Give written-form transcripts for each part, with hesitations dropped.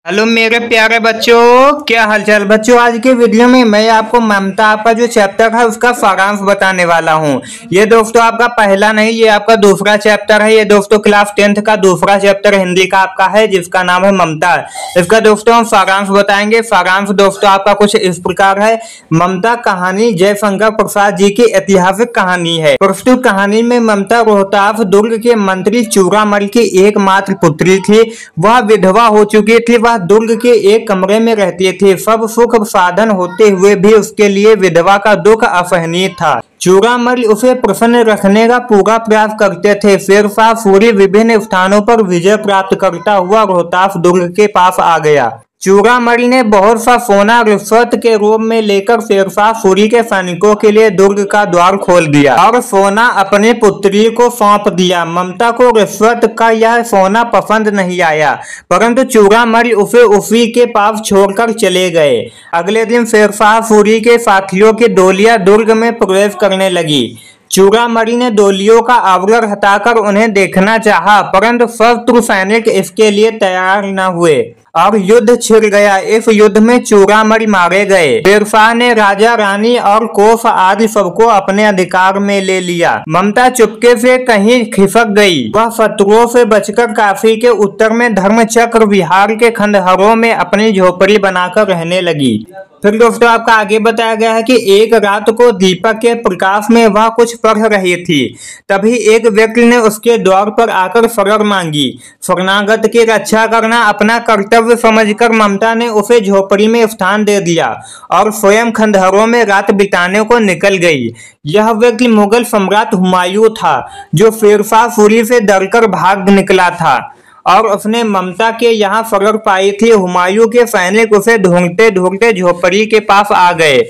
Hello मेरे प्यारे बच्चों, क्या हालचाल बच्चों। आज के वीडियो में मैं आपको ममता आपका जो चैप्टर है उसका सारांश बताने वाला हूँ। ये दोस्तों आपका पहला नहीं, ये आपका दूसरा चैप्टर है। ये दोस्तों क्लास 10th का दूसरा चैप्टर हिंदी का आपका है, जिसका नाम है ममता। इसका दोस्तों हम सारांश बताएंगे। सारांश दोस्तों आपका कुछ इस प्रकार है। ममता कहानी जयशंकर प्रसाद जी की ऐतिहासिक कहानी है। प्रस्तुत कहानी में ममता रोहतास दुर्ग के मंत्री चूड़ामल की एकमात्र पुत्री थी। वह विधवा हो चुकी थी। वह दुर्ग के एक कमरे में रहती थी। सब सुख साधन होते हुए भी उसके लिए विधवा का दुख असहनीय था। चूड़ामल उसे प्रसन्न रखने का पूरा प्रयास करते थे। शेरशाह सूरी विभिन्न स्थानों पर विजय प्राप्त करता हुआ रोहतास दुर्ग के पास आ गया। चूड़ामल ने बहुत सा सोना रिश्वत के रूप में लेकर शेरशाह सूरी के सैनिकों के लिए दुर्ग का द्वार खोल दिया और सोना अपनी पुत्री को सौंप दिया। ममता को रिश्वत का यह सोना पसंद नहीं आया, परंतु चूड़ामल उसे उसी के पास छोड़कर चले गए। अगले दिन शेरशाह सूरी के साथियों की डोलियां दुर्ग में प्रवेश करने लगी। चूड़ामल ने डोलियों का आवरण हटाकर उन्हें देखना चाहा, परंतु शत्रु सैनिक इसके लिए तैयार न हुए और युद्ध छिड़ गया। इस युद्ध में चूड़ामल मारे गए। शेरशाह ने राजा रानी और कोष आदि सबको अपने अधिकार में ले लिया। ममता चुपके से कहीं खिसक गई। वह शत्रुओं से बचकर काशी के उत्तर में धर्मचक्र विहार के खंडहरों में अपनी झोपड़ी बनाकर रहने लगी। फिर दोस्तों आपका आगे बताया गया है कि एक रात को दीपक के प्रकाश में वह कुछ पढ़ रही थी। तभी एक व्यक्ति ने उसके द्वार पर आकर शरण मांगी। शरणागत की रक्षा करना अपना कर्तव्य समझकर ममता ने उसे झोपड़ी में स्थान दे दिया और स्वयं खंडहरों में रात बिताने को निकल गई। यह व्यक्ति मुगल सम्राट हुमायूं था, जो शेरशाह सूरी से डरकर भाग निकला था और उसने ममता के यहाँ शरण पाई थी। हुमायूं के सैनिक उसे ढूंढते ढूंढते झोपड़ी के पास आ गए।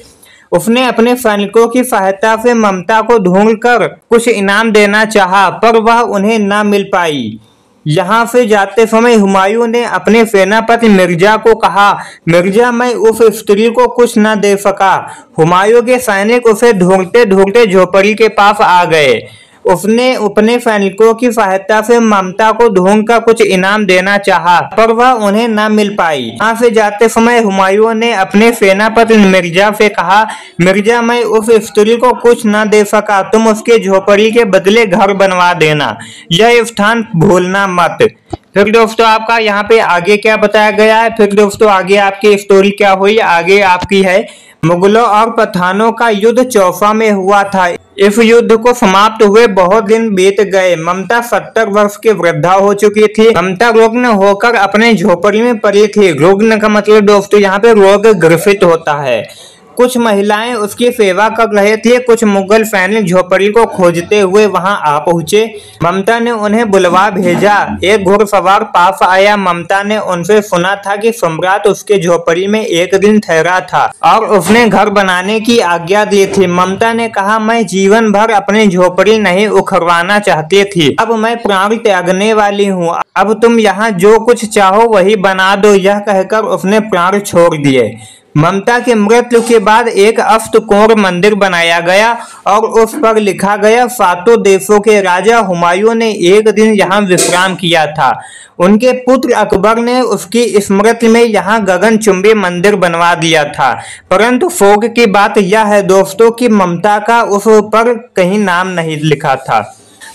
उसने अपने सैनिकों की सहायता से ममता को ढूंढकर कुछ इनाम देना चाहा, पर वह उन्हें न मिल पाई। यहाँ से जाते समय हुमायूं ने अपने सेनापति मिर्जा को कहा, मिर्जा मैं उस स्त्री को कुछ न दे सका। हुमायूं के सैनिक उसे ढूंढते ढूंढते झोपड़ी के पास आ गए। उसने अपने सैनिकों की सहायता से ममता को ढूंढकर कुछ इनाम देना चाहा, पर वह उन्हें न मिल पाई। यहाँ से जाते समय हुमायूं ने अपने सेनापति मिर्जा से कहा, मिर्जा मैं उस स्त्री को कुछ न दे सका, तुम उसके झोपड़ी के बदले घर बनवा देना। यह स्थान भूलना मत। फिर दोस्तों आपका यहाँ पे आगे क्या बताया गया है। फिर दोस्तों आगे आपकी स्टोरी क्या हुई, आगे आपकी है मुगलों और पठानों का युद्ध चौसा में हुआ था। इस युद्ध को समाप्त हुए बहुत दिन बीत गए। ममता 70 वर्ष की वृद्धा हो चुकी थी। ममता रुग्ण होकर अपने झोपड़ी में पड़ी थी। रुग्ण का मतलब दोस्तों यहाँ पे रोग ग्रसित होता है। कुछ महिलाएं उसकी सेवा कर रहे थे। कुछ मुगल सैनिक झोपड़ी को खोजते हुए वहां आ पहुंचे। ममता ने उन्हें बुलवा भेजा। एक घुड़सवार पास आया। ममता ने उनसे सुना था कि सम्राट उसके झोपड़ी में एक दिन ठहरा था और उसने घर बनाने की आज्ञा दी थी। ममता ने कहा, मैं जीवन भर अपनी झोपड़ी नहीं उखड़वाना चाहती थी। अब मैं प्राण त्यागने वाली हूँ। अब तुम यहाँ जो कुछ चाहो वही बना दो। यह कहकर उसने प्राण छोड़ दिए। ममता की मृत्यु के बाद एक अष्टकोण मंदिर बनाया गया और उस पर लिखा गया, सातों देशों के राजा हुमायूं ने एक दिन यहाँ विश्राम किया था। उनके पुत्र अकबर ने उसकी स्मृति में यहाँ गगनचुंबी मंदिर बनवा दिया था। परंतु शोक की बात यह है दोस्तों कि ममता का उस पर कहीं नाम नहीं लिखा था।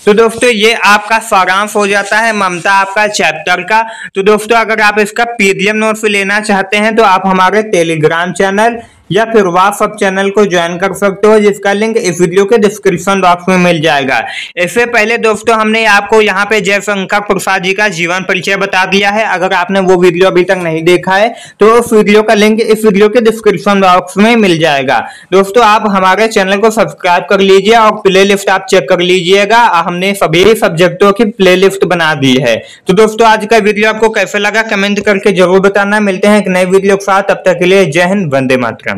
तो दोस्तों ये आपका सारांश हो जाता है ममता आपका चैप्टर का। तो दोस्तों अगर आप इसका पीडीएफ नोट्स लेना चाहते हैं तो आप हमारे टेलीग्राम चैनल या फिर व्हाट्सएप चैनल को ज्वाइन कर सकते हो, जिसका लिंक इस वीडियो के डिस्क्रिप्शन बॉक्स में मिल जाएगा। इससे पहले दोस्तों हमने आपको यहाँ पे जयशंकर प्रसाद जी का जीवन परिचय बता दिया है। अगर आपने वो वीडियो अभी तक नहीं देखा है तो उस वीडियो का लिंक इस वीडियो के डिस्क्रिप्शन बॉक्स में मिल जाएगा। दोस्तों आप हमारे चैनल को सब्सक्राइब कर लीजिए और प्ले लिस्ट आप चेक कर लीजिएगा। हमने सभी सब्जेक्टों की प्ले लिस्ट बना दी है। तो दोस्तों आज का वीडियो आपको कैसे लगा कमेंट करके जरूर बताना। मिलते हैं एक नए वीडियो के साथ, तब तक के लिए जय हिंद, वंदे मातरम।